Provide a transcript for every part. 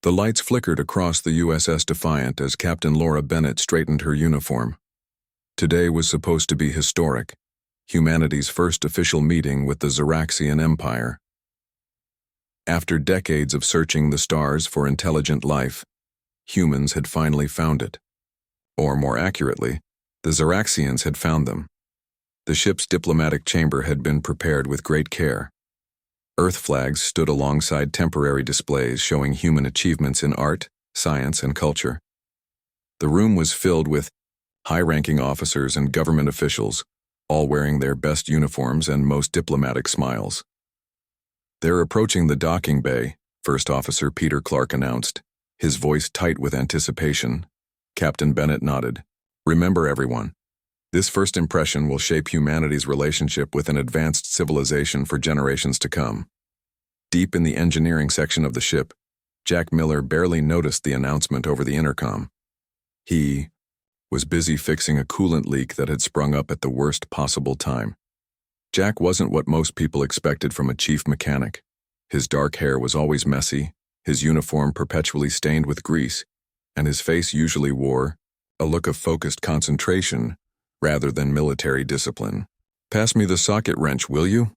The lights flickered across the USS Defiant as Captain Laura Bennett straightened her uniform. Today was supposed to be historic, humanity's first official meeting with the Xeraxian Empire. After decades of searching the stars for intelligent life, humans had finally found it. Or more accurately, the Xeraxians had found them. The ship's diplomatic chamber had been prepared with great care. Earth flags stood alongside temporary displays showing human achievements in art, science, and culture. The room was filled with high-ranking officers and government officials, all wearing their best uniforms and most diplomatic smiles. "They're approaching the docking bay," First Officer Peter Clark announced, his voice tight with anticipation. Captain Bennett nodded. "Remember, everyone, this first impression will shape humanity's relationship with an advanced civilization for generations to come." Deep in the engineering section of the ship, Jack Miller barely noticed the announcement over the intercom. He was busy fixing a coolant leak that had sprung up at the worst possible time. Jack wasn't what most people expected from a chief mechanic. His dark hair was always messy, his uniform perpetually stained with grease, and his face usually wore a look of focused concentration rather than military discipline. "Pass me the socket wrench, will you?"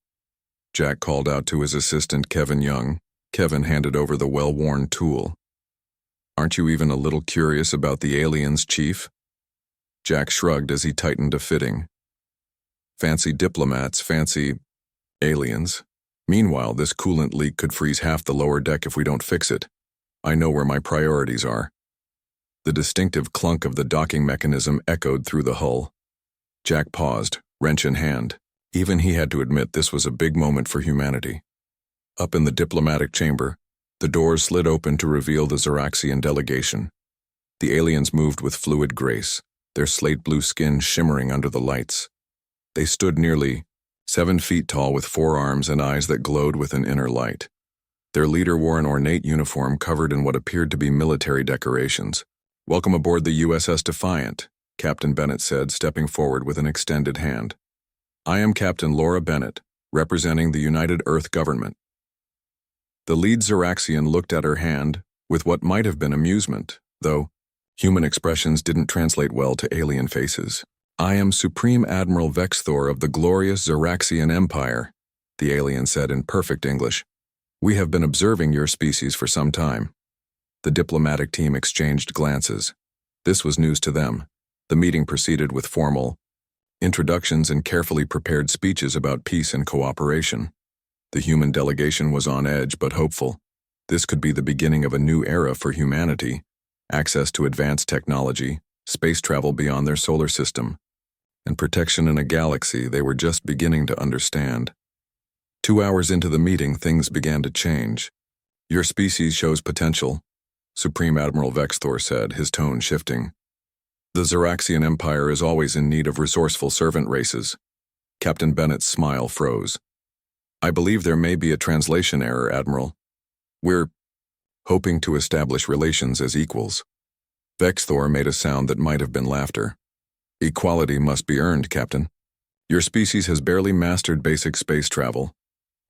Jack called out to his assistant Kevin Young. Kevin handed over the well-worn tool. "Aren't you even a little curious about the aliens, Chief?" Jack shrugged as he tightened a fitting. "Fancy diplomats, fancy aliens. Meanwhile, this coolant leak could freeze half the lower deck if we don't fix it. I know where my priorities are." The distinctive clunk of the docking mechanism echoed through the hull. Jack paused, wrench in hand. Even he had to admit this was a big moment for humanity. Up in the diplomatic chamber, the doors slid open to reveal the Xeraxian delegation. The aliens moved with fluid grace, their slate blue skin shimmering under the lights. They stood nearly 7 feet tall with 4 arms and eyes that glowed with an inner light. Their leader wore an ornate uniform covered in what appeared to be military decorations. "Welcome aboard the USS Defiant," Captain Bennett said, stepping forward with an extended hand. "I am Captain Laura Bennett, representing the United Earth Government." The lead Xeraxian looked at her hand with what might have been amusement, though human expressions didn't translate well to alien faces. "I am Supreme Admiral Vexthor of the glorious Xeraxian Empire," the alien said in perfect English. "We have been observing your species for some time." The diplomatic team exchanged glances. This was news to them. The meeting proceeded with formal introductions and carefully prepared speeches about peace and cooperation. The human delegation was on edge but hopeful. This could be the beginning of a new era for humanity, access to advanced technology, space travel beyond their solar system, and protection in a galaxy they were just beginning to understand. 2 hours into the meeting, things began to change. "Your species shows potential," Supreme Admiral Vexthor said, his tone shifting. "The Xeraxian Empire is always in need of resourceful servant races." Captain Bennett's smile froze. "I believe there may be a translation error, Admiral. We're hoping to establish relations as equals." Vexthor made a sound that might have been laughter. "Equality must be earned, Captain. Your species has barely mastered basic space travel.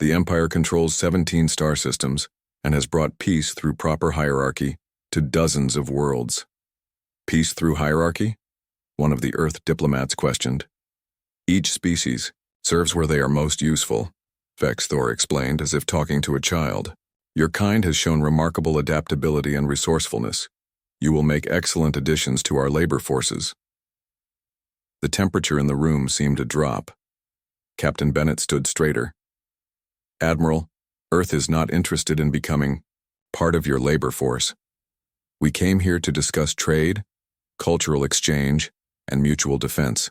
The Empire controls 17 star systems and has brought peace through proper hierarchy to dozens of worlds." "Peace through hierarchy?" one of the Earth diplomats questioned. "Each species serves where they are most useful," Vexthor explained as if talking to a child. "Your kind has shown remarkable adaptability and resourcefulness. You will make excellent additions to our labor forces." The temperature in the room seemed to drop. Captain Bennett stood straighter. "Admiral, Earth is not interested in becoming part of your labor force. We came here to discuss trade, cultural exchange, and mutual defense."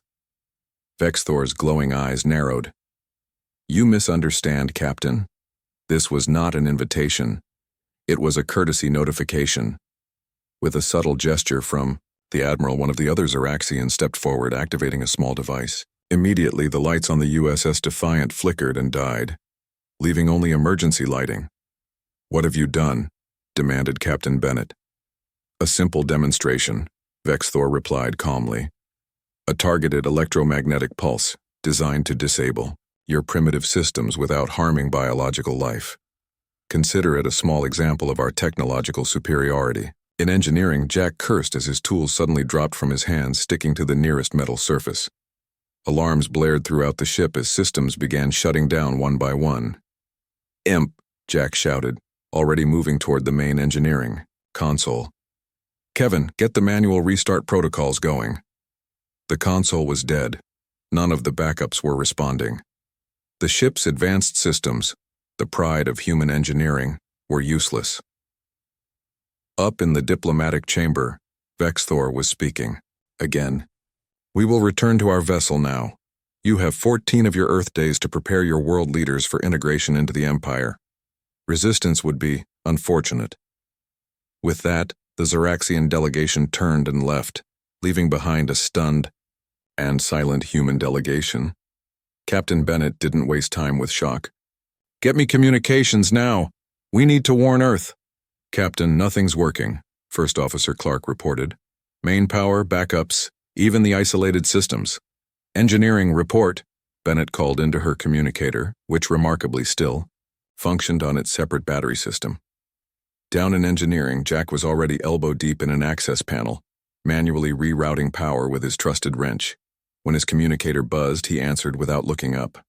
Vexthor's glowing eyes narrowed. "You misunderstand, Captain. This was not an invitation. It was a courtesy notification." With a subtle gesture from the Admiral, one of the other Xeraxians stepped forward, activating a small device. Immediately, the lights on the USS Defiant flickered and died, leaving only emergency lighting. "What have you done?" demanded Captain Bennett. "A simple demonstration," Vexthor replied calmly. "A targeted electromagnetic pulse designed to disable your primitive systems without harming biological life." Consider it a small example of our technological superiority. In engineering, Jack cursed as his tools suddenly dropped from his hands, sticking to the nearest metal surface. Alarms blared throughout the ship as systems began shutting down one by one. "Imp!" Jack shouted, already moving toward the main engineering console. "Kevin, get the manual restart protocols going." The console was dead. None of the backups were responding. The ship's advanced systems, the pride of human engineering, were useless. Up in the diplomatic chamber, Vexthor was speaking. Again. "We will return to our vessel now. You have 14 of your Earth days to prepare your world leaders for integration into the Empire. Resistance would be unfortunate." With that, the Zeraxian delegation turned and left, leaving behind a stunned and silent human delegation. Captain Bennett didn't waste time with shock. "Get me communications now. We need to warn Earth." "Captain, nothing's working," First Officer Clark reported. "Main power, backups, even the isolated systems." "Engineering report," Bennett called into her communicator, which remarkably still functioned on its separate battery system. Down in engineering, Jack was already elbow-deep in an access panel, manually rerouting power with his trusted wrench. When his communicator buzzed, he answered without looking up.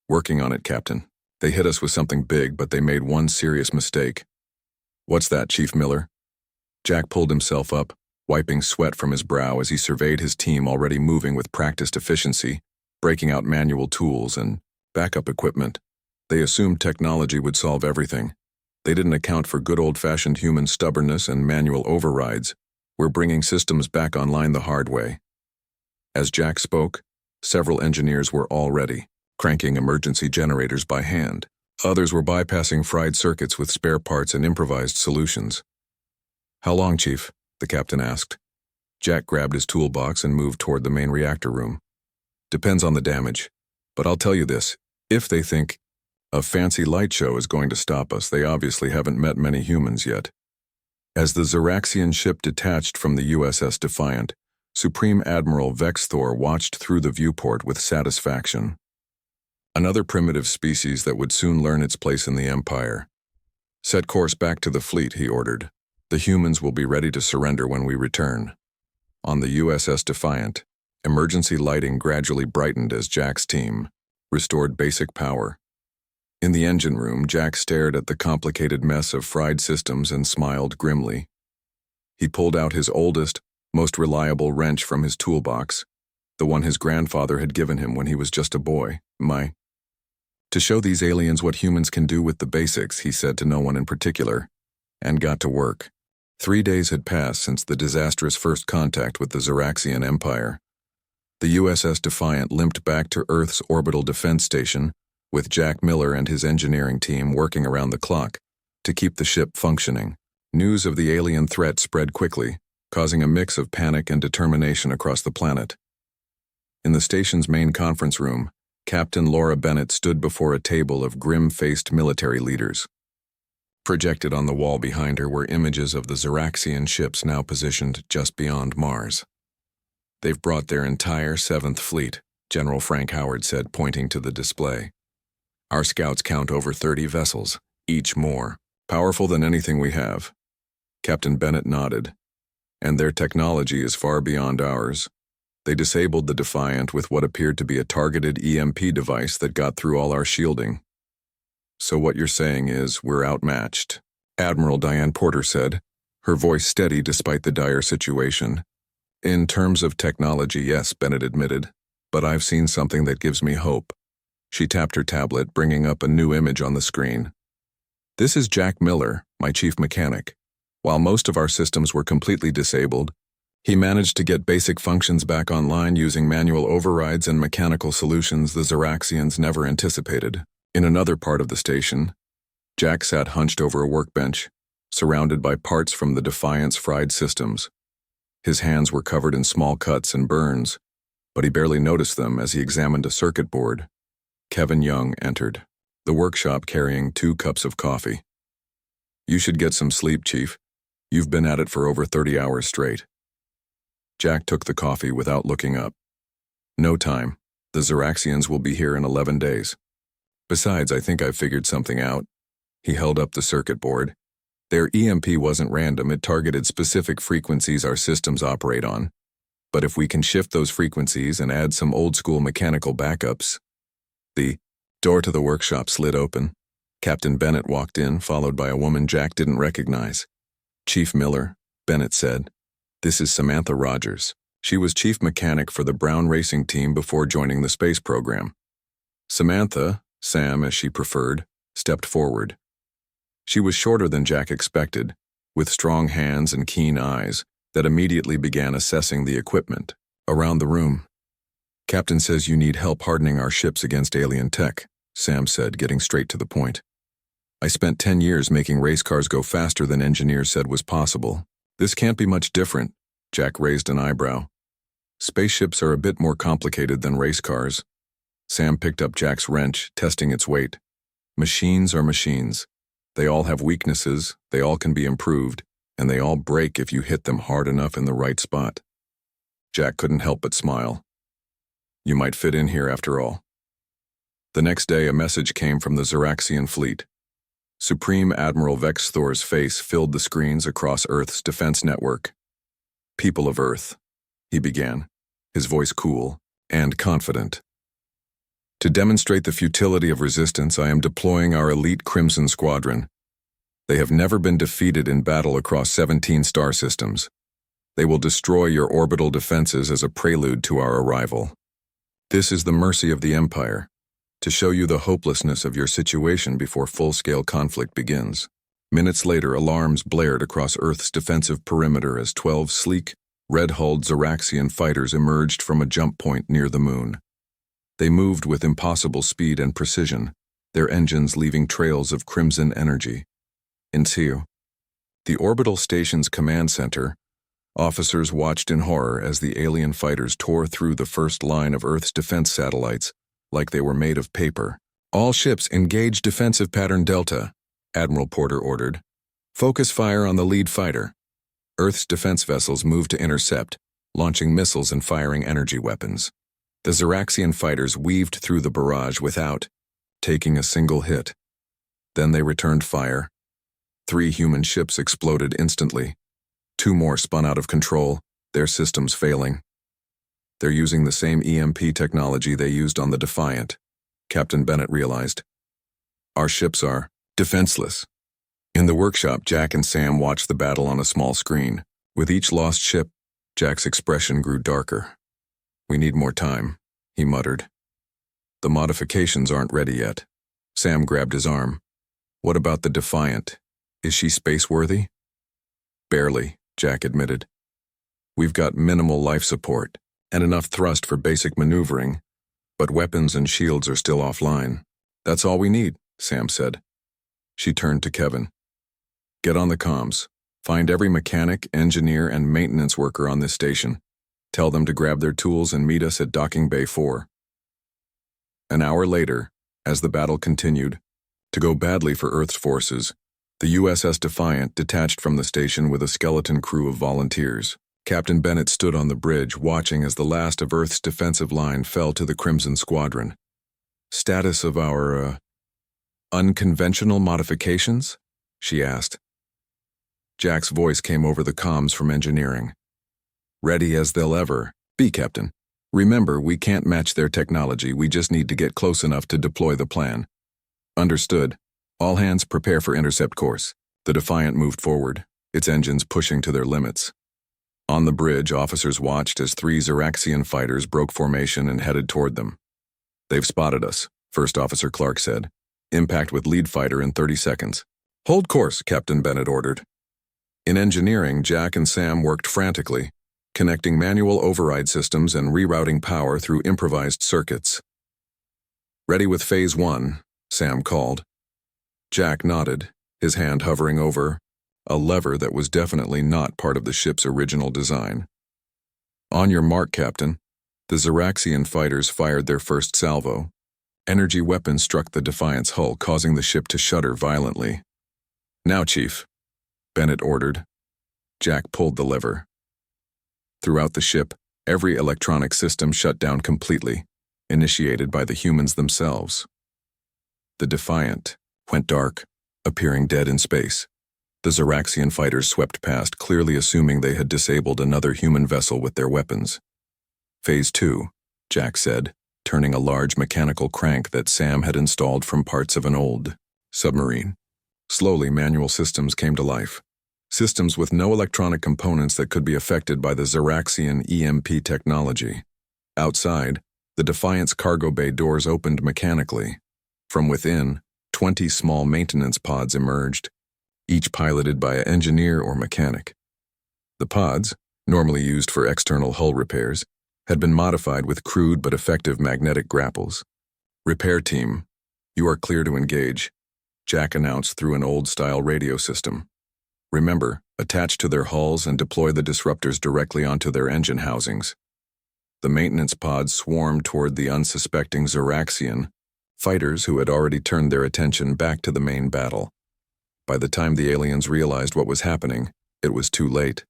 "Working on it, Captain. They hit us with something big, but they made one serious mistake." "What's that, Chief Miller?" Jack pulled himself up, wiping sweat from his brow as he surveyed his team already moving with practiced efficiency, breaking out manual tools and backup equipment. They assumed technology would solve everything. They didn't account for good old-fashioned human stubbornness and manual overrides. We're bringing systems back online the hard way. As Jack spoke, several engineers were already cranking emergency generators by hand. Others were bypassing fried circuits with spare parts and improvised solutions. "How long, Chief?" the captain asked. Jack grabbed his toolbox and moved toward the main reactor room. "Depends on the damage. But I'll tell you this, if they think a fancy light show is going to stop us, they obviously haven't met many humans yet." As the Zeraxian ship detached from the USS Defiant, Supreme Admiral Vexthor watched through the viewport with satisfaction. Another primitive species that would soon learn its place in the Empire. "Set course back to the fleet," he ordered. "The humans will be ready to surrender when we return." On the USS Defiant, emergency lighting gradually brightened as Jack's team restored basic power. In the engine room, Jack stared at the complicated mess of fried systems and smiled grimly. He pulled out his oldest, most reliable wrench from his toolbox, the one his grandfather had given him when he was just a boy. To show these aliens what humans can do with the basics," he said to no one in particular, and got to work. 3 days had passed since the disastrous first contact with the Zeraxian Empire. The USS Defiant limped back to Earth's orbital defense station, with Jack Miller and his engineering team working around the clock to keep the ship functioning. News of the alien threat spread quickly, causing a mix of panic and determination across the planet. In the station's main conference room, Captain Laura Bennett stood before a table of grim-faced military leaders. Projected on the wall behind her were images of the Zeraxian ships now positioned just beyond Mars. "They've brought their entire 7th Fleet," General Frank Howard said, pointing to the display. "Our scouts count over 30 vessels, each more powerful than anything we have." Captain Bennett nodded. "And their technology is far beyond ours. They disabled the Defiant with what appeared to be a targeted EMP device that got through all our shielding." "So what you're saying is we're outmatched," Admiral Diane Porter said, her voice steady despite the dire situation. "In terms of technology, yes," Bennett admitted, "but I've seen something that gives me hope." She tapped her tablet, bringing up a new image on the screen. "This is Jack Miller, my chief mechanic. While most of our systems were completely disabled, he managed to get basic functions back online using manual overrides and mechanical solutions the Zeraxians never anticipated." In another part of the station, Jack sat hunched over a workbench, surrounded by parts from the Defiant's fried systems. His hands were covered in small cuts and burns, but he barely noticed them as he examined a circuit board. Kevin Young entered the workshop carrying 2 cups of coffee. "You should get some sleep, Chief. You've been at it for over 30 hours straight." Jack took the coffee without looking up. "No time. The Zeraxians will be here in 11 days. Besides, I think I've figured something out. He held up the circuit board. Their EMP wasn't random, it targeted specific frequencies our systems operate on. But if we can shift those frequencies and add some old-school mechanical backups... The door to the workshop slid open. Captain Bennett walked in, followed by a woman Jack didn't recognize. "Chief Miller," Bennett said. "This is Samantha Rogers. She was chief mechanic for the Brown racing team before joining the space program." Samantha, Sam as she preferred, stepped forward. She was shorter than Jack expected, with strong hands and keen eyes that immediately began assessing the equipment around the room. "Captain says you need help hardening our ships against alien tech," Sam said, getting straight to the point. "I spent 10 years making race cars go faster than engineers said was possible. This can't be much different." Jack raised an eyebrow. "Spaceships are a bit more complicated than race cars." Sam picked up Jack's wrench, testing its weight. "Machines are machines. They all have weaknesses, they all can be improved, and they all break if you hit them hard enough in the right spot." Jack couldn't help but smile. "You might fit in here after all." The next day, a message came from the Zeraxian fleet. Supreme Admiral Vex Thor's face filled the screens across Earth's defense network. "People of Earth," he began, his voice cool and confident. "To demonstrate the futility of resistance, I am deploying our elite Crimson Squadron. They have never been defeated in battle across 17 star systems. They will destroy your orbital defenses as a prelude to our arrival. This is the mercy of the Empire, to show you the hopelessness of your situation before full-scale conflict begins." Minutes later, alarms blared across Earth's defensive perimeter as 12 sleek, red-hulled Zeraxian fighters emerged from a jump point near the moon. They moved with impossible speed and precision, their engines leaving trails of crimson energy. In Tiu, the orbital station's command center, officers watched in horror as the alien fighters tore through the first line of Earth's defense satellites like they were made of paper. "All ships engage defensive pattern Delta," Admiral Porter ordered. "Focus fire on the lead fighter." Earth's defense vessels moved to intercept, launching missiles and firing energy weapons. The Zeraxian fighters weaved through the barrage without taking a single hit. Then they returned fire. 3 human ships exploded instantly. 2 more spun out of control, their systems failing. "They're using the same EMP technology they used on the Defiant," Captain Bennett realized. "Our ships are defenseless." In the workshop, Jack and Sam watched the battle on a small screen. With each lost ship, Jack's expression grew darker. "We need more time," he muttered. "The modifications aren't ready yet." Sam grabbed his arm. "What about the Defiant? Is she space-worthy?" "Barely," Jack admitted. "We've got minimal life support and enough thrust for basic maneuvering, but weapons and shields are still offline." "That's all we need," Sam said. She turned to Kevin. "Get on the comms. Find every mechanic, engineer, and maintenance worker on this station. Tell them to grab their tools and meet us at Docking Bay 4. An hour later, as the battle continued, to go badly for Earth's forces, the USS Defiant detached from the station with a skeleton crew of volunteers. Captain Bennett stood on the bridge, watching as the last of Earth's defensive line fell to the Crimson Squadron. "Status of our, unconventional modifications?" she asked. Jack's voice came over the comms from engineering. "Ready as they'll ever be, Captain. Remember, we can't match their technology, we just need to get close enough to deploy the plan." "Understood. All hands prepare for intercept course." The Defiant moved forward, its engines pushing to their limits. On the bridge, officers watched as 3 Zeraxian fighters broke formation and headed toward them. "They've spotted us," First Officer Clark said. "Impact with lead fighter in 30 seconds. "Hold course," Captain Bennett ordered. In engineering, Jack and Sam worked frantically, connecting manual override systems and rerouting power through improvised circuits. "Ready with Phase 1, Sam called. Jack nodded, his hand hovering over a lever that was definitely not part of the ship's original design. "On your mark, Captain." The Zeraxian fighters fired their first salvo. Energy weapons struck the Defiant's hull, causing the ship to shudder violently. "Now, Chief," Bennett ordered. Jack pulled the lever. Throughout the ship, every electronic system shut down completely, initiated by the humans themselves. The Defiant went dark, appearing dead in space. The Zeraxian fighters swept past, clearly assuming they had disabled another human vessel with their weapons. Phase 2, Jack said, turning a large mechanical crank that Sam had installed from parts of an old submarine. Slowly, manual systems came to life. Systems with no electronic components that could be affected by the Zeraxian EMP technology. Outside, the Defiant's cargo bay doors opened mechanically. From within, 20 small maintenance pods emerged, each piloted by an engineer or mechanic. The pods, normally used for external hull repairs, had been modified with crude but effective magnetic grapples. "Repair team, you are clear to engage," Jack announced through an old-style radio system. "Remember, attach to their hulls and deploy the disruptors directly onto their engine housings." The maintenance pods swarmed toward the unsuspecting Zeraxian fighters who had already turned their attention back to the main battle. By the time the aliens realized what was happening, it was too late.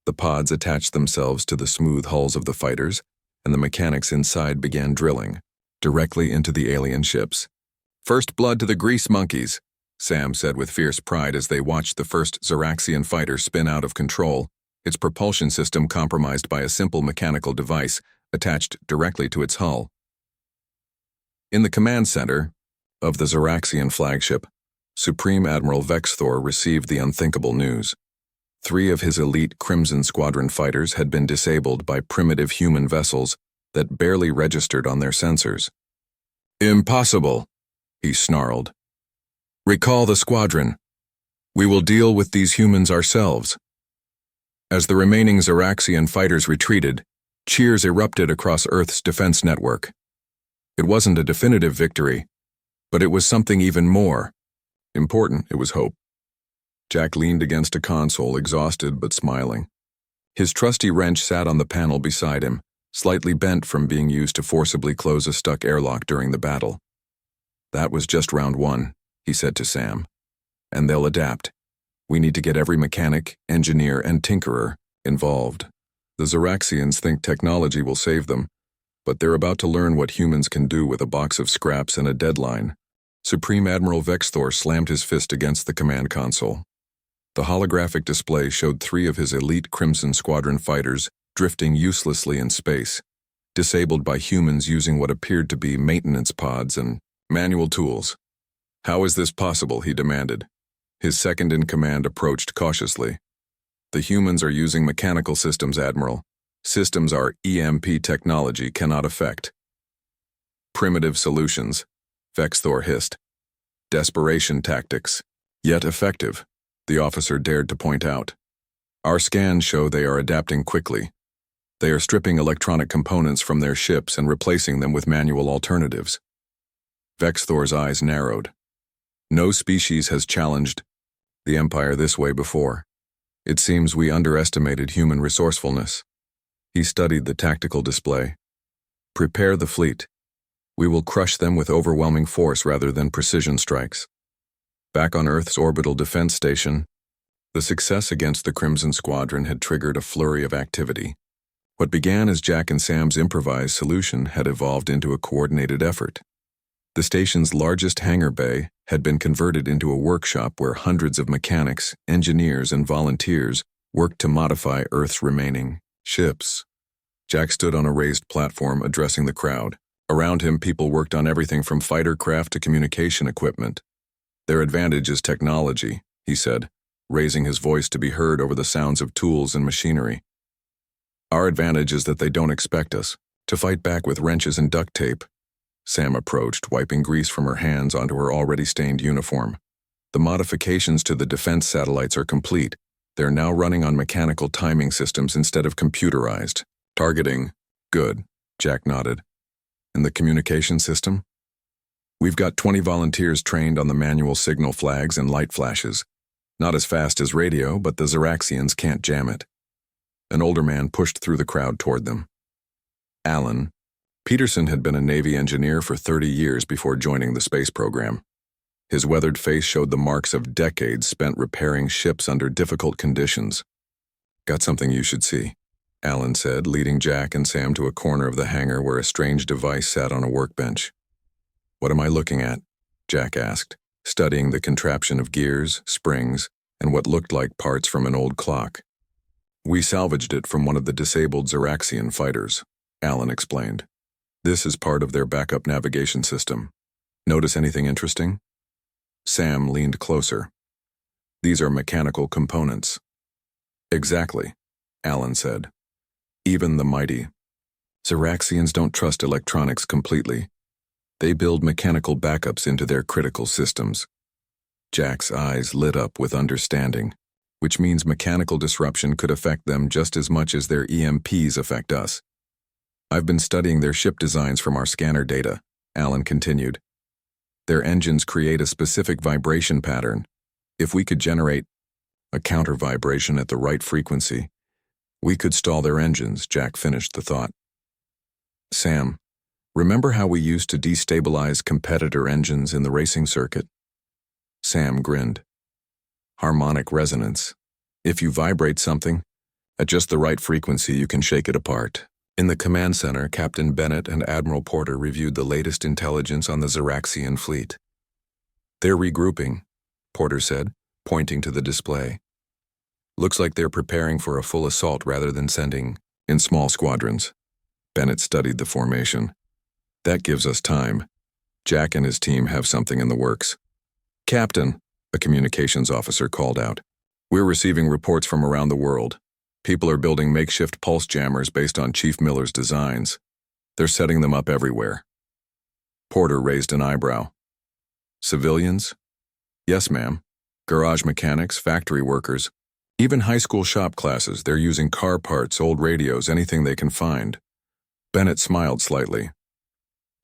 The pods attached themselves to the smooth hulls of the fighters, and the mechanics inside began drilling, directly into the alien ships. "First blood to the grease monkeys," Sam said with fierce pride as they watched the first Zeraxian fighter spin out of control, its propulsion system compromised by a simple mechanical device attached directly to its hull. In the command center of the Zeraxian flagship, Supreme Admiral Vexthor received the unthinkable news. 3 of his elite Crimson Squadron fighters had been disabled by primitive human vessels that barely registered on their sensors. "Impossible," he snarled. "Recall the squadron. We will deal with these humans ourselves." As the remaining Zeraxian fighters retreated, cheers erupted across Earth's defense network. It wasn't a definitive victory, but it was something even more important. It was hope. Jack leaned against a console, exhausted but smiling. His trusty wrench sat on the panel beside him, slightly bent from being used to forcibly close a stuck airlock during the battle. "That was just round 1, he said to Sam. "And they'll adapt. We need to get every mechanic, engineer, and tinkerer involved. The Zeraxians think technology will save them, but they're about to learn what humans can do with a box of scraps and a deadline." Supreme Admiral Vexthor slammed his fist against the command console. The holographic display showed 3 of his elite Crimson Squadron fighters drifting uselessly in space, disabled by humans using what appeared to be maintenance pods and manual tools. "How is this possible?" he demanded. His second-in-command approached cautiously. "The humans are using mechanical systems, Admiral. Systems our EMP technology cannot affect." "Primitive solutions," Vexthor hissed. "Desperation tactics, yet effective," the officer dared to point out. "Our scans show they are adapting quickly. They are stripping electronic components from their ships and replacing them with manual alternatives." Vexthor's eyes narrowed. "No species has challenged the Empire this way before. It seems we underestimated human resourcefulness." He studied the tactical display. "Prepare the fleet. We will crush them with overwhelming force rather than precision strikes." Back on Earth's orbital defense station, the success against the Crimson Squadron had triggered a flurry of activity. What began as Jack and Sam's improvised solution had evolved into a coordinated effort. The station's largest hangar bay had been converted into a workshop where hundreds of mechanics, engineers, and volunteers worked to modify Earth's remaining ships. Jack stood on a raised platform addressing the crowd. Around him, people worked on everything from fighter craft to communication equipment. "Their advantage is technology," he said, raising his voice to be heard over the sounds of tools and machinery. "Our advantage is that they don't expect us to fight back with wrenches and duct tape." Sam approached, wiping grease from her hands onto her already stained uniform. "The modifications to the defense satellites are complete. They're now running on mechanical timing systems instead of computerized. Targeting, good," Jack nodded. "And the communication system? We've got 20 volunteers trained on the manual signal flags and light flashes. Not as fast as radio, but the Zeraxians can't jam it." An older man pushed through the crowd toward them. Alan Peterson had been a Navy engineer for 30 years before joining the space program. His weathered face showed the marks of decades spent repairing ships under difficult conditions. "Got something you should see," Alan said, leading Jack and Sam to a corner of the hangar where a strange device sat on a workbench. "What am I looking at?" Jack asked. studying the contraption of gears, springs, and what looked like parts from an old clock. We salvaged it from one of the disabled Zeraxian fighters, Alan explained. This is part of their backup navigation system. Notice anything interesting? Sam leaned closer. These are mechanical components. Exactly, Alan said. Even the mighty. Zeraxians don't trust electronics completely. They build mechanical backups into their critical systems. Jack's eyes lit up with understanding, which means mechanical disruption could affect them just as much as their EMPs affect us. I've been studying their ship designs from our scanner data, Alan continued. Their engines create a specific vibration pattern. If we could generate a counter vibration at the right frequency, we could stall their engines, Jack finished the thought. Sam, remember how we used to destabilize competitor engines in the racing circuit? Sam grinned. Harmonic resonance. If you vibrate something, at just the right frequency you can shake it apart. In the command center, Captain Bennett and Admiral Porter reviewed the latest intelligence on the Zeraxian fleet. They're regrouping, Porter said, pointing to the display. Looks like they're preparing for a full assault rather than sending in small squadrons. Bennett studied the formation. That gives us time. Jack and his team have something in the works. Captain, a communications officer called out. We're receiving reports from around the world. People are building makeshift pulse jammers based on Chief Miller's designs. They're setting them up everywhere. Porter raised an eyebrow. Civilians? Yes, ma'am. Garage mechanics, factory workers, even high school shop classes. They're using car parts, old radios, anything they can find. Bennett smiled slightly.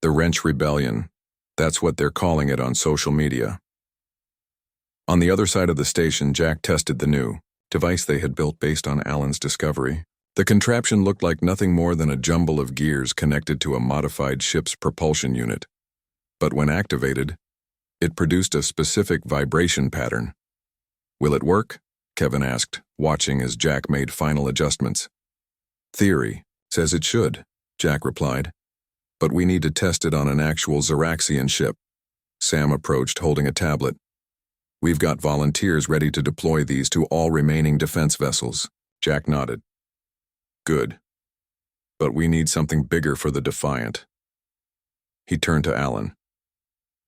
The Wrench Rebellion. That's what they're calling it on social media. On the other side of the station, Jack tested the new device they had built based on Alan's discovery. The contraption looked like nothing more than a jumble of gears connected to a modified ship's propulsion unit. But when activated, it produced a specific vibration pattern. Will it work? Kevin asked, watching as Jack made final adjustments. Theory says it should, Jack replied. But we need to test it on an actual Zeraxian ship. Sam approached, holding a tablet. We've got volunteers ready to deploy these to all remaining defense vessels. Jack nodded. Good. But we need something bigger for the Defiant. He turned to Alan.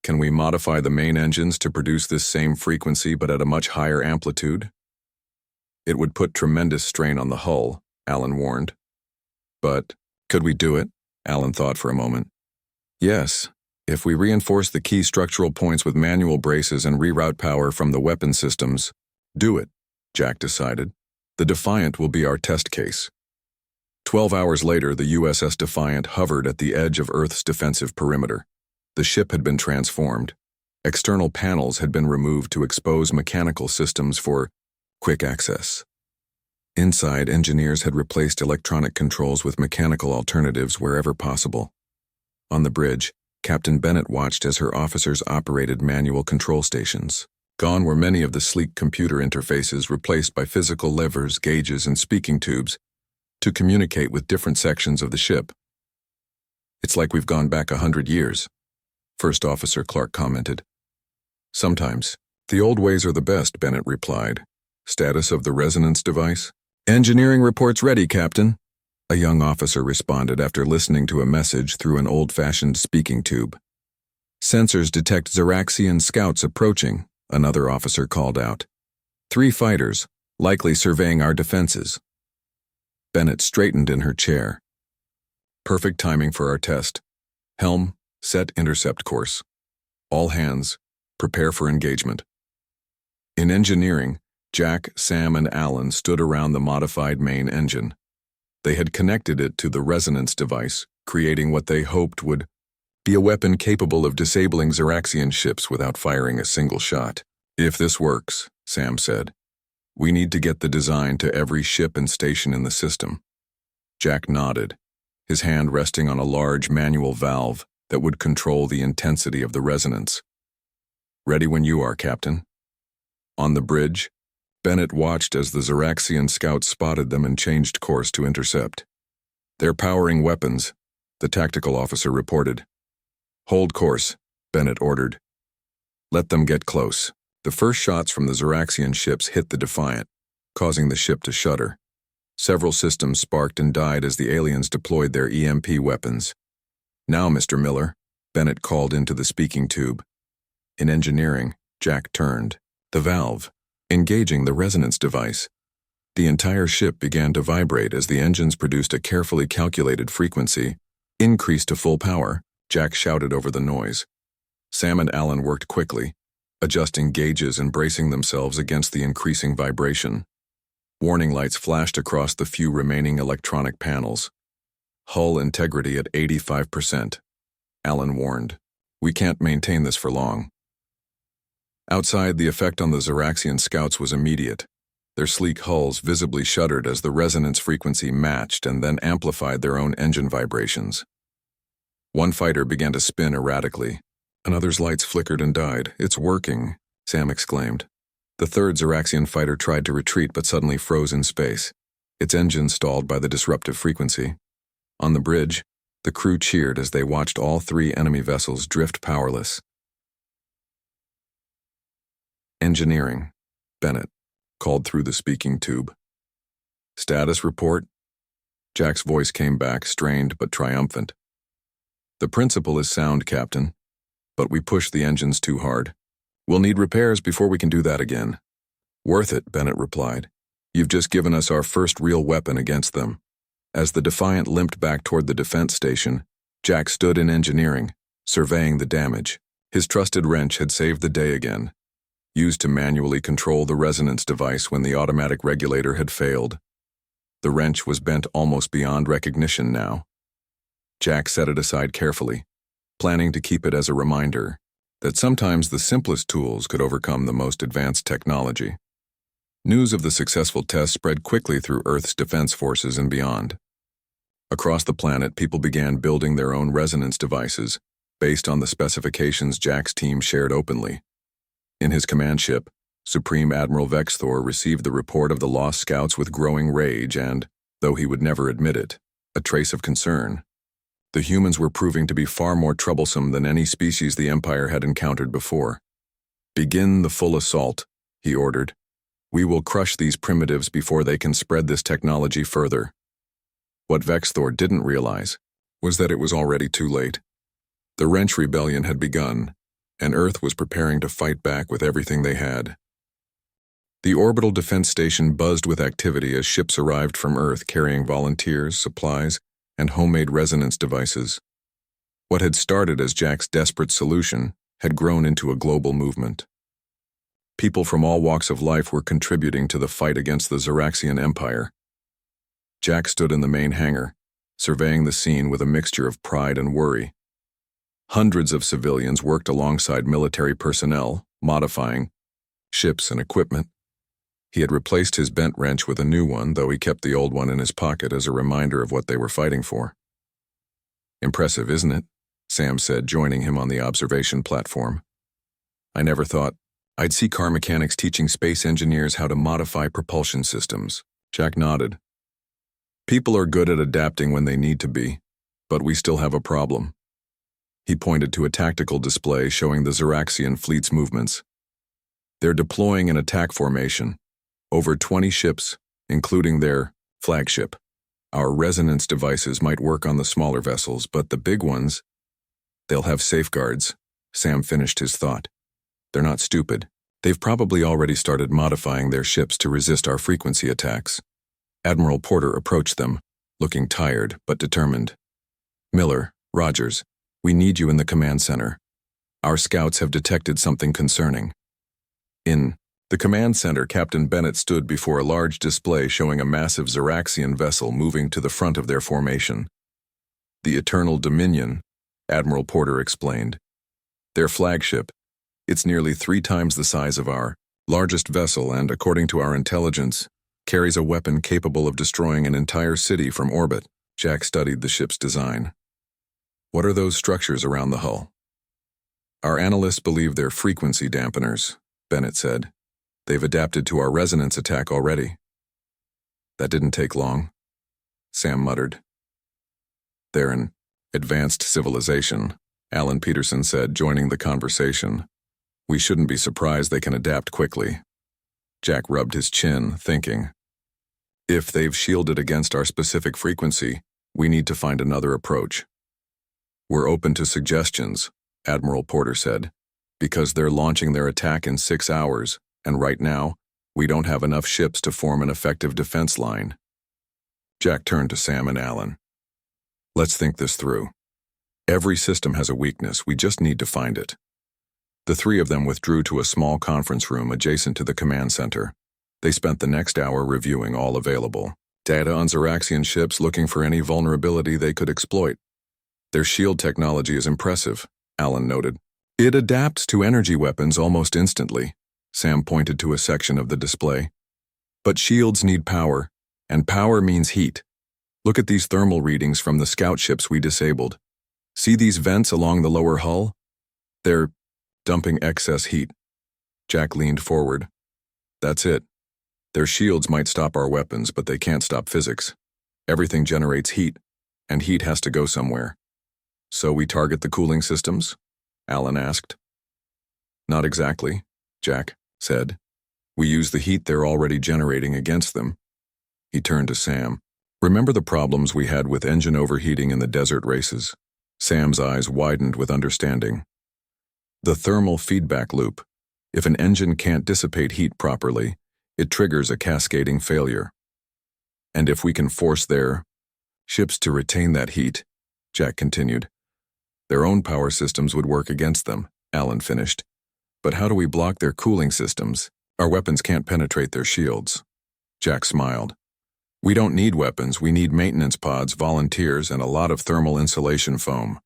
Can we modify the main engines to produce this same frequency but at a much higher amplitude? It would put tremendous strain on the hull, Alan warned. But could we do it? Alan thought for a moment. Yes. If we reinforce the key structural points with manual braces and reroute power from the weapon systems, do it, Jack decided. The Defiant will be our test case. 12 hours later, the USS Defiant hovered at the edge of Earth's defensive perimeter. The ship had been transformed. External panels had been removed to expose mechanical systems for quick access. Inside, engineers had replaced electronic controls with mechanical alternatives wherever possible. On the bridge, Captain Bennett watched as her officers operated manual control stations. Gone were many of the sleek computer interfaces replaced by physical levers, gauges, and speaking tubes to communicate with different sections of the ship. It's like we've gone back 100 years, First Officer Clark commented. Sometimes. The old ways are the best, Bennett replied. Status of the resonance device? Engineering reports ready, Captain. A young officer responded after listening to a message through an old-fashioned speaking tube. Sensors detect Zeraxian scouts approaching, another officer called out. 3 fighters, likely surveying our defenses. Bennett straightened in her chair. Perfect timing for our test. Helm, set intercept course. All hands, prepare for engagement. In engineering, Jack, Sam, and Alan stood around the modified main engine. They had connected it to the resonance device, creating what they hoped would be a weapon capable of disabling Zeraxian ships without firing a single shot. If this works, Sam said, we need to get the design to every ship and station in the system. Jack nodded, his hand resting on a large manual valve that would control the intensity of the resonance. Ready when you are, Captain. On the bridge, Bennett watched as the Zeraxian scouts spotted them and changed course to intercept. They're powering weapons, the tactical officer reported. Hold course, Bennett ordered. Let them get close. The first shots from the Zeraxian ships hit the Defiant, causing the ship to shudder. Several systems sparked and died as the aliens deployed their EMP weapons. Now, Mr. Miller, Bennett called into the speaking tube. In engineering, Jack turned. The valve, engaging the resonance device. The entire ship began to vibrate as the engines produced a carefully calculated frequency. Increased to full power, Jack shouted over the noise. Sam and Alan worked quickly, adjusting gauges and bracing themselves against the increasing vibration. Warning lights flashed across the few remaining electronic panels. Hull integrity at 85%. Alan warned. We can't maintain this for long. Outside, the effect on the Zeraxian scouts was immediate. Their sleek hulls visibly shuddered as the resonance frequency matched and then amplified their own engine vibrations. One fighter began to spin erratically. Another's lights flickered and died. It's working, Sam exclaimed. The third Zeraxian fighter tried to retreat but suddenly froze in space, its engine stalled by the disruptive frequency. On the bridge, the crew cheered as they watched all three enemy vessels drift powerless. Engineering, Bennett called through the speaking tube. Status report? Jack's voice came back, strained but triumphant. The principle is sound, Captain, but we pushed the engines too hard. We'll need repairs before we can do that again. Worth it, Bennett replied. You've just given us our first real weapon against them. As the Defiant limped back toward the defense station, Jack stood in engineering, surveying the damage. His trusted wrench had saved the day again, used to manually control the resonance device when the automatic regulator had failed. The wrench was bent almost beyond recognition now. Jack set it aside carefully, planning to keep it as a reminder that sometimes the simplest tools could overcome the most advanced technology. News of the successful test spread quickly through Earth's defense forces and beyond. Across the planet, people began building their own resonance devices based on the specifications Jack's team shared openly. In his command ship, Supreme Admiral Vexthor received the report of the lost scouts with growing rage and, though he would never admit it, a trace of concern. The humans were proving to be far more troublesome than any species the Empire had encountered before. Begin the full assault, he ordered. We will crush these primitives before they can spread this technology further. What Vexthor didn't realize was that it was already too late. The Wrench Rebellion had begun, and Earth was preparing to fight back with everything they had. The orbital defense station buzzed with activity as ships arrived from Earth carrying volunteers, supplies, and homemade resonance devices. What had started as Jack's desperate solution had grown into a global movement. People from all walks of life were contributing to the fight against the Zeraxian Empire. Jack stood in the main hangar, surveying the scene with a mixture of pride and worry. Hundreds of civilians worked alongside military personnel, modifying ships and equipment. He had replaced his bent wrench with a new one, though he kept the old one in his pocket as a reminder of what they were fighting for. Impressive, isn't it? Sam said, joining him on the observation platform. I never thought I'd see car mechanics teaching space engineers how to modify propulsion systems. Jack nodded. People are good at adapting when they need to be, but we still have a problem. He pointed to a tactical display showing the Zeraxian fleet's movements. They're deploying an attack formation. Over 20 ships, including their flagship. Our resonance devices might work on the smaller vessels, but the big ones, they'll have safeguards. Sam finished his thought. They're not stupid. They've probably already started modifying their ships to resist our frequency attacks. Admiral Porter approached them, looking tired but determined. Miller, Rogers, we need you in the command center. Our scouts have detected something concerning. In the command center, Captain Bennett stood before a large display showing a massive Zeraxian vessel moving to the front of their formation. The Eternal Dominion, Admiral Porter explained. Their flagship. It's nearly 3 times the size of our largest vessel and, according to our intelligence, carries a weapon capable of destroying an entire city from orbit. Jack studied the ship's design. What are those structures around the hull? Our analysts believe they're frequency dampeners, Bennett said. They've adapted to our resonance attack already. That didn't take long, Sam muttered. They're an advanced civilization, Alan Peterson said, joining the conversation. We shouldn't be surprised they can adapt quickly. Jack rubbed his chin, thinking. If they've shielded against our specific frequency, we need to find another approach. We're open to suggestions, Admiral Porter said, because they're launching their attack in 6 hours, and right now, we don't have enough ships to form an effective defense line. Jack turned to Sam and Alan. Let's think this through. Every system has a weakness, we just need to find it. The three of them withdrew to a small conference room adjacent to the command center. They spent the next hour reviewing all available data on Zeraxian ships, looking for any vulnerability they could exploit. Their shield technology is impressive, Alan noted. It adapts to energy weapons almost instantly. Sam pointed to a section of the display. But shields need power, and power means heat. Look at these thermal readings from the scout ships we disabled. See these vents along the lower hull? They're dumping excess heat. Jack leaned forward. That's it. Their shields might stop our weapons, but they can't stop physics. Everything generates heat, and heat has to go somewhere. So we target the cooling systems? Alan asked. Not exactly, Jack said. We use the heat they're already generating against them. He turned to Sam. Remember the problems we had with engine overheating in the desert races? Sam's eyes widened with understanding. The thermal feedback loop. If an engine can't dissipate heat properly, it triggers a cascading failure. And if we can force their ships to retain that heat, Jack continued, their own power systems would work against them, Alan finished. But how do we block their cooling systems? Our weapons can't penetrate their shields. Jack smiled. We don't need weapons, we need maintenance pods, volunteers, and a lot of thermal insulation foam.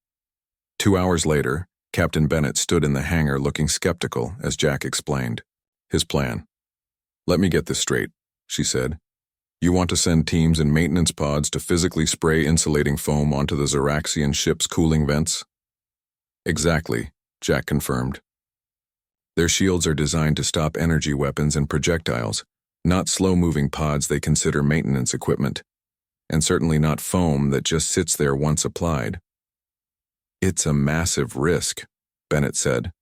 2 hours later, Captain Bennett stood in the hangar looking skeptical as Jack explained his plan. Let me get this straight, she said. You want to send teams and maintenance pods to physically spray insulating foam onto the Zeraxian ship's cooling vents? Exactly, Jack confirmed. Their shields are designed to stop energy weapons and projectiles, not slow-moving pods they consider maintenance equipment, and certainly not foam that just sits there once applied. It's a massive risk, Bennett said.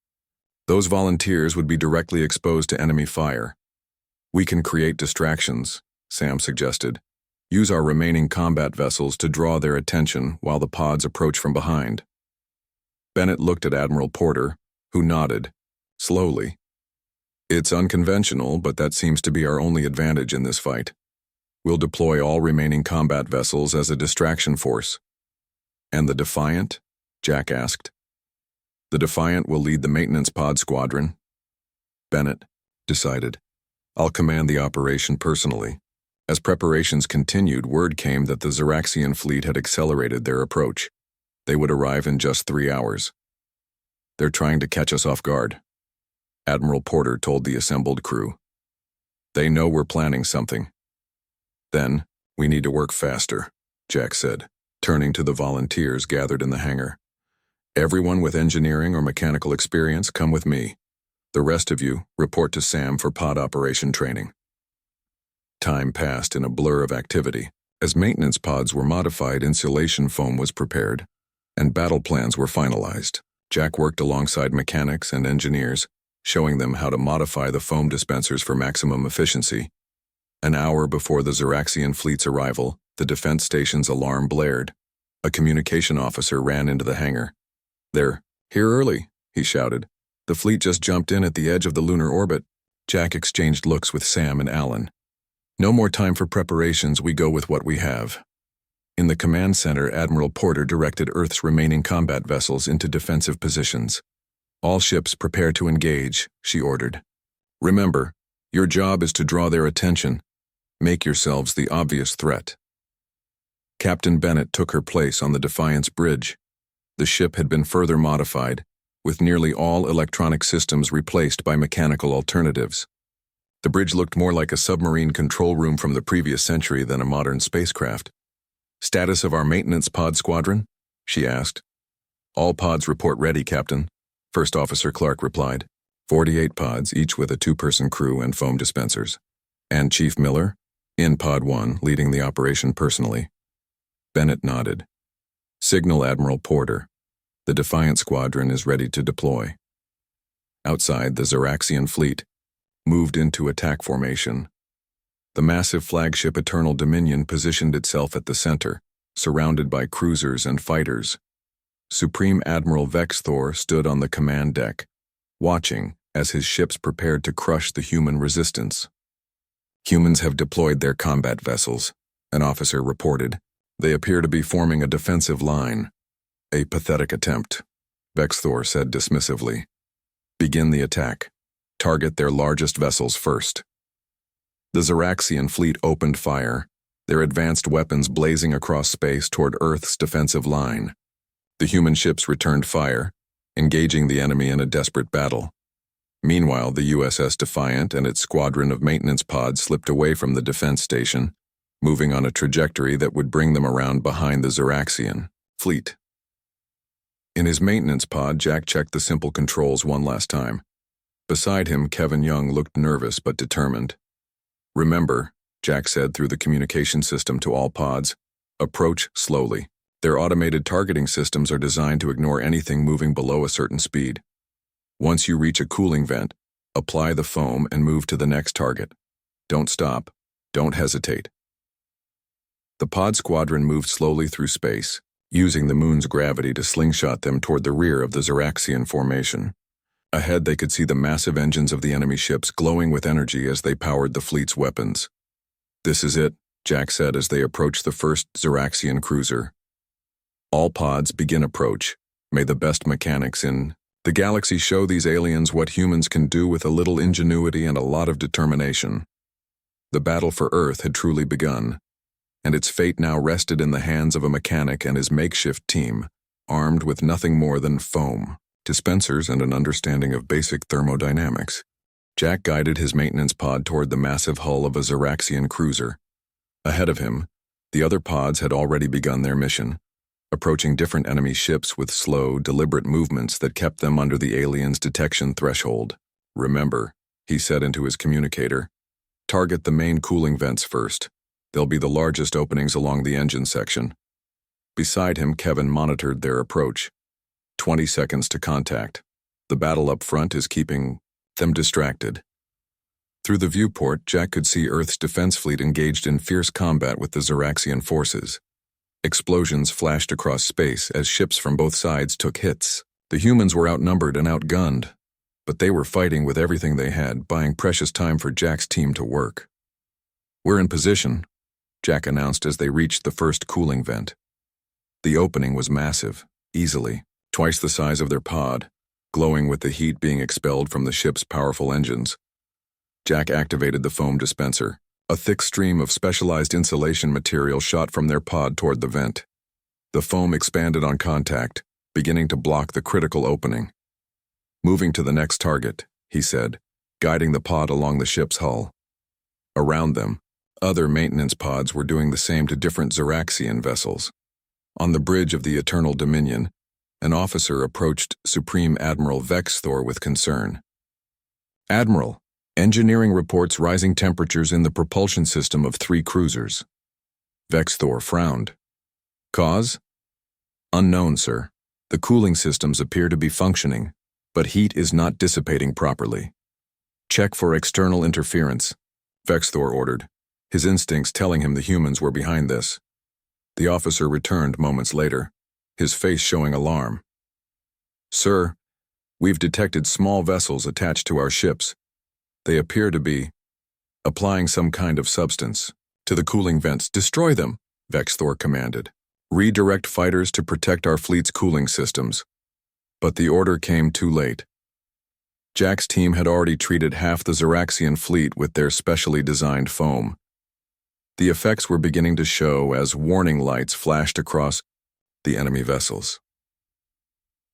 Those volunteers would be directly exposed to enemy fire. We can create distractions, Sam suggested. Use our remaining combat vessels to draw their attention while the pods approach from behind. Bennett looked at Admiral Porter, who nodded, slowly. It's unconventional, but that seems to be our only advantage in this fight. We'll deploy all remaining combat vessels as a distraction force. And the Defiant? Jack asked. The Defiant will lead the maintenance pod squadron. Bennett decided. I'll command the operation personally. As preparations continued, word came that the Zeraxian fleet had accelerated their approach. They would arrive in just 3 hours. They're trying to catch us off guard, Admiral Porter told the assembled crew. They know we're planning something. Then, we need to work faster, Jack said, turning to the volunteers gathered in the hangar. Everyone with engineering or mechanical experience, come with me. The rest of you, report to Sam for pod operation training. Time passed in a blur of activity. As maintenance pods were modified, insulation foam was prepared, and battle plans were finalized. Jack worked alongside mechanics and engineers, showing them how to modify the foam dispensers for maximum efficiency. An hour before the Zeraxian fleet's arrival, the defense station's alarm blared. A communication officer ran into the hangar. They're here early, he shouted. The fleet just jumped in at the edge of the lunar orbit. Jack exchanged looks with Sam and Alan. No more time for preparations, we go with what we have. In the command center, Admiral Porter directed Earth's remaining combat vessels into defensive positions. All ships prepare to engage, she ordered. Remember, your job is to draw their attention. Make yourselves the obvious threat. Captain Bennett took her place on the Defiance bridge. The ship had been further modified, with nearly all electronic systems replaced by mechanical alternatives. The bridge looked more like a submarine control room from the previous century than a modern spacecraft. Status of our maintenance pod squadron? She asked. All pods report ready, Captain, First Officer Clark replied. 48 pods, each with a 2-person crew and foam dispensers. And Chief Miller? In Pod 1, leading the operation personally. Bennett nodded. Signal Admiral Porter. The Defiant Squadron is ready to deploy. Outside, the Zeraxian fleet moved into attack formation. The massive flagship Eternal Dominion positioned itself at the center, surrounded by cruisers and fighters. Supreme Admiral Vexthor stood on the command deck, watching as his ships prepared to crush the human resistance. Humans have deployed their combat vessels, an officer reported. They appear to be forming a defensive line. A pathetic attempt, Vexthor said dismissively. Begin the attack. Target their largest vessels first. The Zeraxian fleet opened fire, their advanced weapons blazing across space toward Earth's defensive line. The human ships returned fire, engaging the enemy in a desperate battle. Meanwhile, the USS Defiant and its squadron of maintenance pods slipped away from the defense station, moving on a trajectory that would bring them around behind the Zeraxian fleet. In his maintenance pod, Jack checked the simple controls one last time. Beside him, Kevin Young looked nervous but determined. Remember, Jack said through the communication system to all pods, approach slowly. Their automated targeting systems are designed to ignore anything moving below a certain speed. Once you reach a cooling vent, apply the foam and move to the next target. Don't stop. Don't hesitate. The pod squadron moved slowly through space, using the moon's gravity to slingshot them toward the rear of the Zeraxian formation. Ahead, they could see the massive engines of the enemy ships glowing with energy as they powered the fleet's weapons. This is it, Jack said as they approached the first Zeraxian cruiser. All pods begin approach. May the best mechanics in the galaxy show these aliens what humans can do with a little ingenuity and a lot of determination. The battle for Earth had truly begun, and its fate now rested in the hands of a mechanic and his makeshift team, armed with nothing more than foam, dispensers, and an understanding of basic thermodynamics. Jack guided his maintenance pod toward the massive hull of a Zeraxian cruiser. Ahead of him, the other pods had already begun their mission, approaching different enemy ships with slow, deliberate movements that kept them under the aliens' detection threshold. Remember, he said into his communicator, target the main cooling vents first. They'll be the largest openings along the engine section. Beside him, Kevin monitored their approach. 20 seconds to contact. The battle up front is keeping them distracted. Through the viewport, Jack could see Earth's defense fleet engaged in fierce combat with the Zeraxian forces. Explosions flashed across space as ships from both sides took hits. The humans were outnumbered and outgunned, but they were fighting with everything they had, buying precious time for Jack's team to work. We're in position, Jack announced as they reached the first cooling vent. The opening was massive, easily twice the size of their pod, glowing with the heat being expelled from the ship's powerful engines. Jack activated the foam dispenser. A thick stream of specialized insulation material shot from their pod toward the vent. The foam expanded on contact, beginning to block the critical opening. Moving to the next target, he said, guiding the pod along the ship's hull. Around them, other maintenance pods were doing the same to different Zeraxian vessels. On the bridge of the Eternal Dominion, an officer approached Supreme Admiral Vexthor with concern. Admiral, engineering reports rising temperatures in the propulsion system of 3 cruisers. Vexthor frowned. Cause? Unknown, sir. The cooling systems appear to be functioning, but heat is not dissipating properly. Check for external interference, Vexthor ordered, his instincts telling him the humans were behind this. The officer returned moments later, his face showing alarm. Sir, we've detected small vessels attached to our ships. They appear to be applying some kind of substance to the cooling vents. Destroy them, Vexthor commanded. Redirect fighters to protect our fleet's cooling systems. But the order came too late. Jack's team had already treated half the Zeraxian fleet with their specially designed foam. The effects were beginning to show as warning lights flashed across the enemy vessels.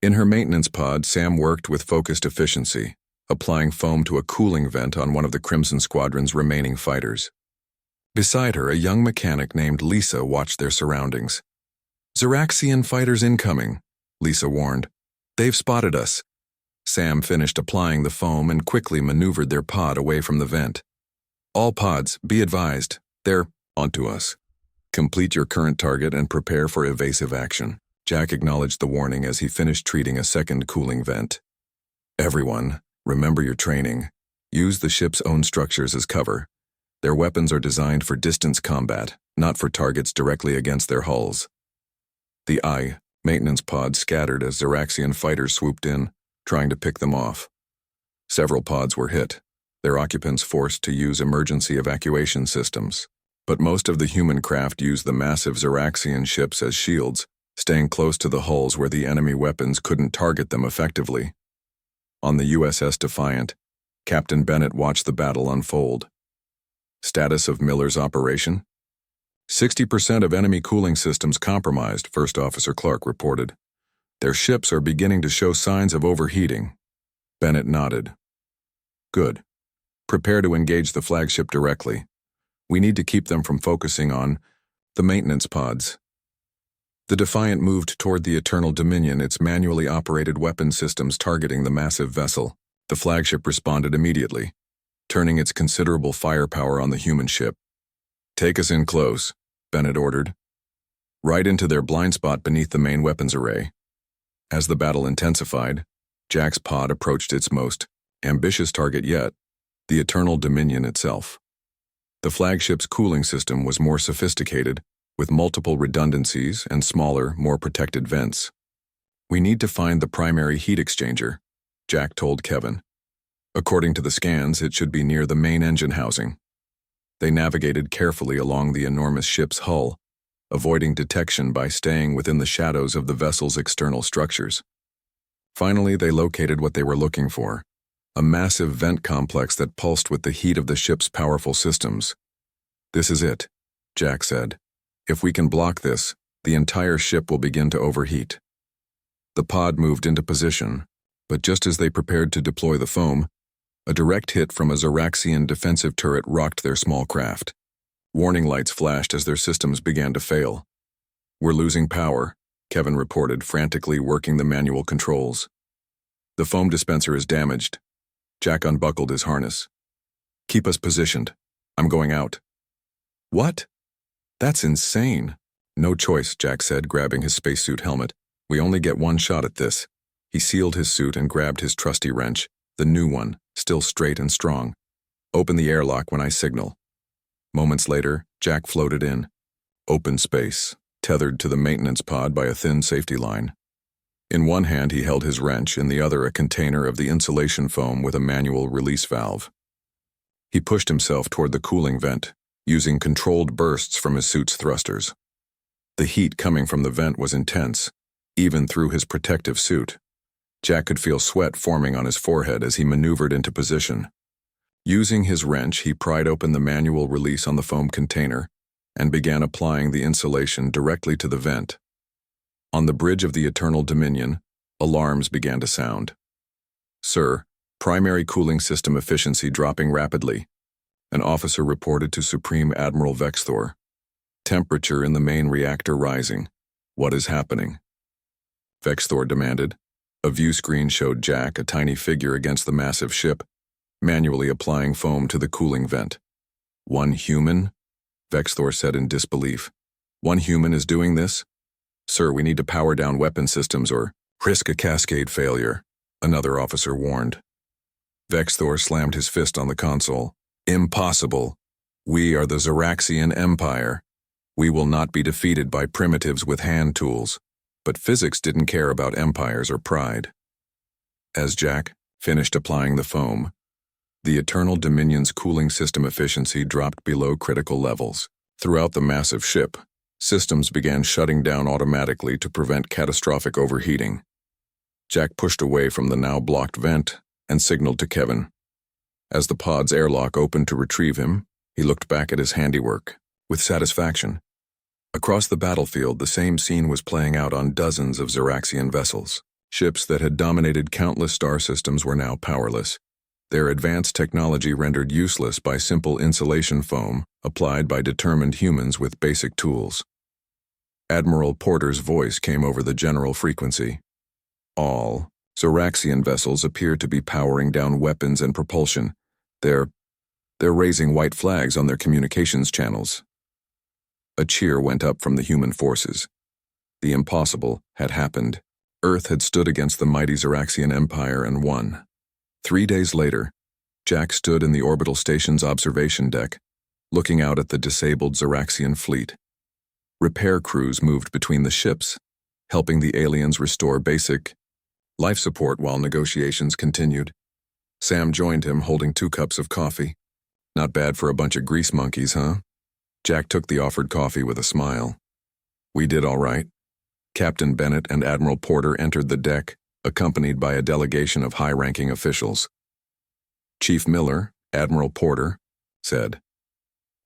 In her maintenance pod, Sam worked with focused efficiency, applying foam to a cooling vent on one of the Crimson Squadron's remaining fighters. Beside her, a young mechanic named Lisa watched their surroundings. Zeraxian fighters incoming, Lisa warned. They've spotted us. Sam finished applying the foam and quickly maneuvered their pod away from the vent. All pods, be advised, they're onto us. Complete your current target and prepare for evasive action. Jack acknowledged the warning as he finished treating a second cooling vent. Everyone, Remember your training. Use the ship's own structures as cover. Their weapons are designed for distance combat, not for targets directly against their hulls. The maintenance pods scattered as Zeraxian fighters swooped in, trying to pick them off. Several pods were hit, their occupants forced to use emergency evacuation systems. But most of the human craft used the massive Zeraxian ships as shields, staying close to the hulls where the enemy weapons couldn't target them effectively. On the USS Defiant, Captain Bennett watched the battle unfold. Status of Miller's operation? 60% of enemy cooling systems compromised, First Officer Clark reported. Their ships are beginning to show signs of overheating. Bennett nodded. Good. Prepare to engage the flagship directly. We need to keep them from focusing on the maintenance pods. The Defiant moved toward the Eternal Dominion, its manually operated weapon systems targeting the massive vessel. The flagship responded immediately, turning its considerable firepower on the human ship. Take us in close, Bennett ordered. Right into their blind spot beneath the main weapons array. As the battle intensified, Jack's pod approached its most ambitious target yet, the Eternal Dominion itself. The flagship's cooling system was more sophisticated, with multiple redundancies and smaller, more protected vents. We need to find the primary heat exchanger, Jack told Kevin. According to the scans, it should be near the main engine housing. They navigated carefully along the enormous ship's hull, avoiding detection by staying within the shadows of the vessel's external structures. Finally, they located what they were looking for, a massive vent complex that pulsed with the heat of the ship's powerful systems. This is it, Jack said. If we can block this, the entire ship will begin to overheat. The pod moved into position, but just as they prepared to deploy the foam, a direct hit from a Zeraxian defensive turret rocked their small craft. Warning lights flashed as their systems began to fail. We're losing power, Kevin reported, frantically working the manual controls. The foam dispenser is damaged. Jack unbuckled his harness. Keep us positioned. I'm going out. What? That's insane. No choice, Jack said, grabbing his spacesuit helmet. We only get one shot at this. He sealed his suit and grabbed his trusty wrench, the new one, still straight and strong. Open the airlock when I signal. Moments later, Jack floated in. Open space, tethered to the maintenance pod by a thin safety line. In one hand he held his wrench, in the other a container of the insulation foam with a manual release valve. He pushed himself toward the cooling vent, using controlled bursts from his suit's thrusters. The heat coming from the vent was intense, even through his protective suit. Jack could feel sweat forming on his forehead as he maneuvered into position. Using his wrench, he pried open the manual release on the foam container and began applying the insulation directly to the vent. On the bridge of the Eternal Dominion, alarms began to sound. Sir, primary cooling system efficiency dropping rapidly, an officer reported to Supreme Admiral Vexthor. Temperature in the main reactor rising. What is happening? Vexthor demanded. A view screen showed Jack, a tiny figure against the massive ship, manually applying foam to the cooling vent. One human? Vexthor said in disbelief. One human is doing this? Sir, we need to power down weapon systems or risk a cascade failure, another officer warned. Vexthor slammed his fist on the console. Impossible. We are the Zeraxian Empire. We will not be defeated by primitives with hand tools. But physics didn't care about empires or pride. As Jack finished applying the foam, the Eternal Dominion's cooling system efficiency dropped below critical levels. Throughout the massive ship, systems began shutting down automatically to prevent catastrophic overheating. Jack pushed away from the now blocked vent and signaled to Kevin. As the pod's airlock opened to retrieve him, he looked back at his handiwork with satisfaction. Across the battlefield, the same scene was playing out on dozens of Zeraxian vessels. Ships that had dominated countless star systems were now powerless, their advanced technology rendered useless by simple insulation foam applied by determined humans with basic tools. Admiral Porter's voice came over the general frequency. All Zeraxian vessels appear to be powering down weapons and propulsion. They're raising white flags on their communications channels. A cheer went up from the human forces. The impossible had happened. Earth had stood against the mighty Zeraxian Empire and won. 3 days later, Jack stood in the orbital station's observation deck, looking out at the disabled Zeraxian fleet. Repair crews moved between the ships, helping the aliens restore basic life support while negotiations continued. Sam joined him, holding 2 cups of coffee. Not bad for a bunch of grease monkeys, huh? Jack took the offered coffee with a smile. We did all right. Captain Bennett and Admiral Porter entered the deck, accompanied by a delegation of high-ranking officials. Chief Miller, Admiral Porter, said,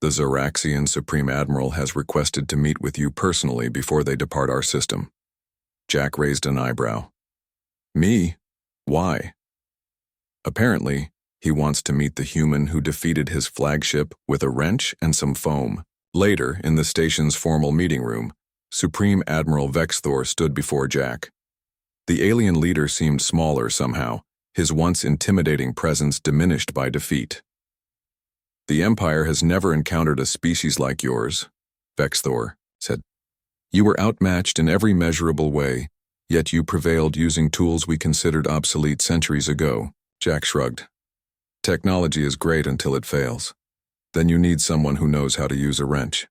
"The Zeraxian Supreme Admiral has requested to meet with you personally before they depart our system." Jack raised an eyebrow. Me? Why? Apparently, he wants to meet the human who defeated his flagship with a wrench and some foam. Later, in the station's formal meeting room, Supreme Admiral Vexthor stood before Jack. The alien leader seemed smaller somehow, his once intimidating presence diminished by defeat. "The Empire has never encountered a species like yours," Vexthor said. "You were outmatched in every measurable way, yet you prevailed using tools we considered obsolete centuries ago." Jack shrugged. "Technology is great until it fails. Then you need someone who knows how to use a wrench."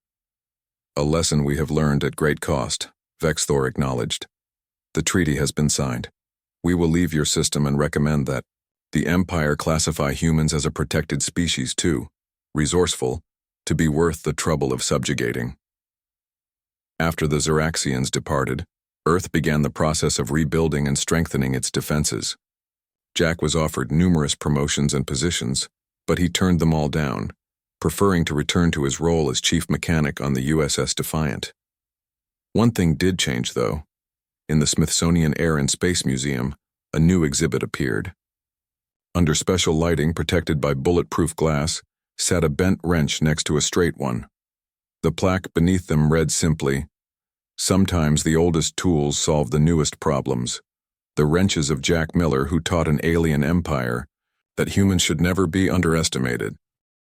"A lesson we have learned at great cost," Vexthor acknowledged. "The treaty has been signed. We will leave your system and recommend that the Empire classify humans as a protected species too, resourceful, to be worth the trouble of subjugating." After the Zeraxians departed, Earth began the process of rebuilding and strengthening its defenses. Jack was offered numerous promotions and positions, but he turned them all down, preferring to return to his role as chief mechanic on the USS Defiant. One thing did change, though. In the Smithsonian Air and Space Museum, a new exhibit appeared. Under special lighting protected by bulletproof glass sat a bent wrench next to a straight one. The plaque beneath them read simply, "Sometimes the oldest tools solve the newest problems. The wrenches of Jack Miller, who taught an alien empire that humans should never be underestimated."